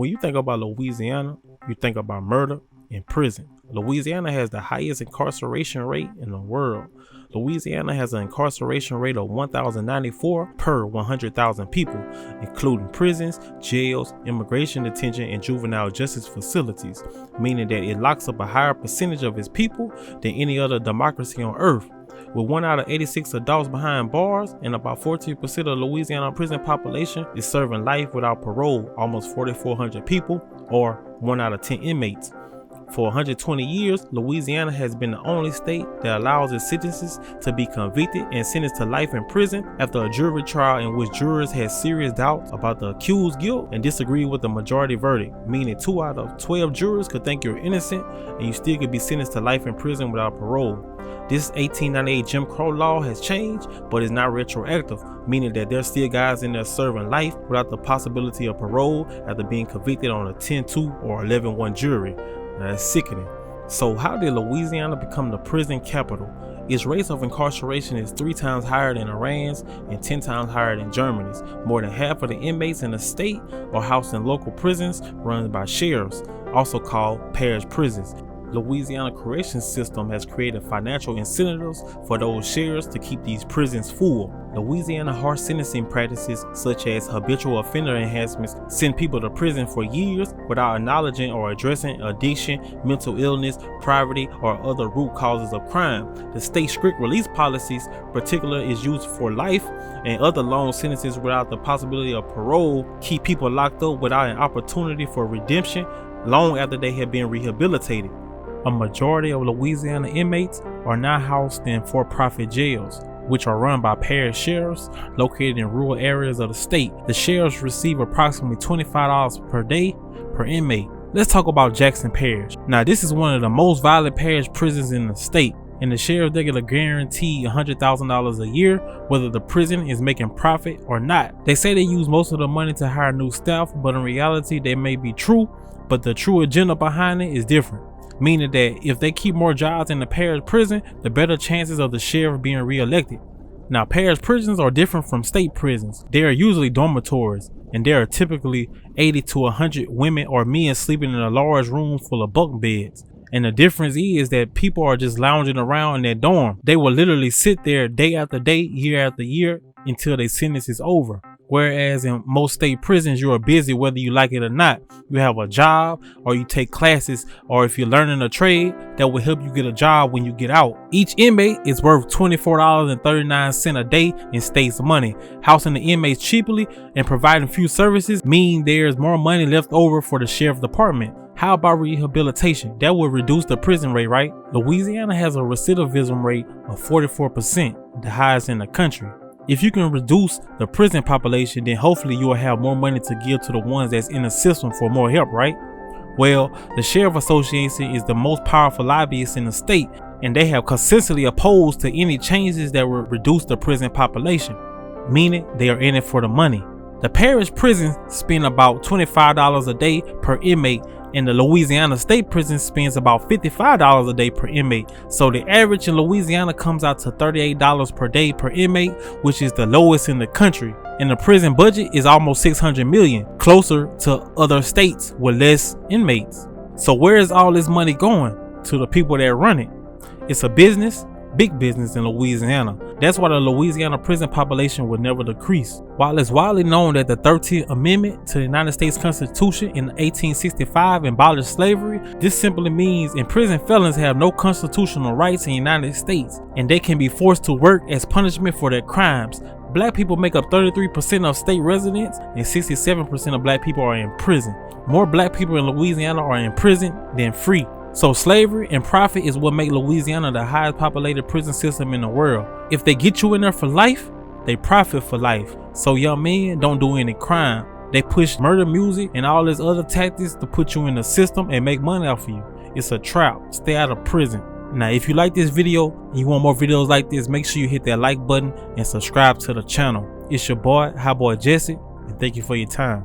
When you think about Louisiana, you think about murder and prison. Louisiana has the highest incarceration rate in the world. Louisiana has an incarceration rate of 1,094 per 100,000 people, including prisons, jails, immigration detention, and juvenile justice facilities, meaning that it locks up a higher percentage of its people than any other democracy on earth. With 1 out of 86 adults behind bars and about 14% of the Louisiana prison population is serving life without parole, almost 4,400 people, or 1 out of 10 inmates. For 120 years, Louisiana has been the only state that allows its citizens to be convicted and sentenced to life in prison after a jury trial in which jurors had serious doubts about the accused's guilt and disagreed with the majority verdict, meaning 2 out of 12 jurors could think you're innocent and you still could be sentenced to life in prison without parole. This 1898 Jim Crow law has changed, but is not retroactive, meaning that there's still guys in there serving life without the possibility of parole after being convicted on a 10-2 or 11-1 jury. That's sickening. So how did Louisiana become the prison capital? Its rate of incarceration is 3 times higher than Iran's and 10 times higher than Germany's. More than half of the inmates in the state are housed in local prisons run by sheriffs, also called parish prisons. Louisiana correction system has created financial incentives for those sheriffs to keep these prisons full. Louisiana harsh sentencing practices such as habitual offender enhancements send people to prison for years without acknowledging or addressing addiction, mental illness, poverty, or other root causes of crime. The state's strict release policies, particularly is used for life and other long sentences without the possibility of parole, keep people locked up without an opportunity for redemption long after they have been rehabilitated. A majority of Louisiana inmates are now housed in for-profit jails, which are run by parish sheriffs located in rural areas of the state. The sheriffs receive approximately $25 per day per inmate. Let's talk about Jackson Parish. Now, this is one of the most violent parish prisons in the state, and the sheriff they get a guaranteed $100,000 a year whether the prison is making profit or not. They say they use most of the money to hire new staff, but in reality that may be true, but the true agenda behind it is different. Meaning that if they keep more jobs in the parish prison, the better chances of the sheriff being re-elected. Now, parish prisons are different from state prisons. They are usually dormitories, and there are typically 80 to 100 women or men sleeping in a large room full of bunk beds. And the difference is that people are just lounging around in their dorm. They will literally sit there day after day, year after year, until their sentence is over. Whereas in most state prisons, you are busy whether you like it or not. You have a job, or you take classes, or if you're learning a trade, that will help you get a job when you get out. Each inmate is worth $24.39 a day in state's money. Housing the inmates cheaply and providing few services mean there's more money left over for the sheriff's department. How about rehabilitation? That would reduce the prison rate, right? Louisiana has a recidivism rate of 44%, the highest in the country. If you can reduce the prison population, then hopefully you will have more money to give to the ones that's in the system for more help, right? Well, the Sheriff Association is the most powerful lobbyist in the state, and they have consistently opposed to any changes that would reduce the prison population, meaning they are in it for the money. The parish prison spend about $25 a day per inmate, and the Louisiana State Prison spends about $55 a day per inmate. So the average in Louisiana comes out to $38 per day per inmate, which is the lowest in the country. And the prison budget is almost $600 million, closer to other states with less inmates. So where is all this money going? To the people that run it. It's a business, big business in Louisiana. That's why the Louisiana prison population will never decrease. While it's widely known that the 13th Amendment to the United States Constitution in 1865 abolished slavery, this simply means imprisoned felons have no constitutional rights in the United States, and they can be forced to work as punishment for their crimes. Black people make up 33% of state residents, and 67% of black people are in prison. More black people in Louisiana are in prison than free. So slavery and profit is what make Louisiana the highest populated prison system in the world. If they get you in there for life, they profit for life. So young men don't do any crime. They push murder music and all these other tactics to put you in the system and make money off of you. It's a trap. Stay out of prison. Now, if you like this video and you want more videos like this, make sure you hit that like button and subscribe to the channel. It's your boy, Hot Boy Jesse, and thank you for your time.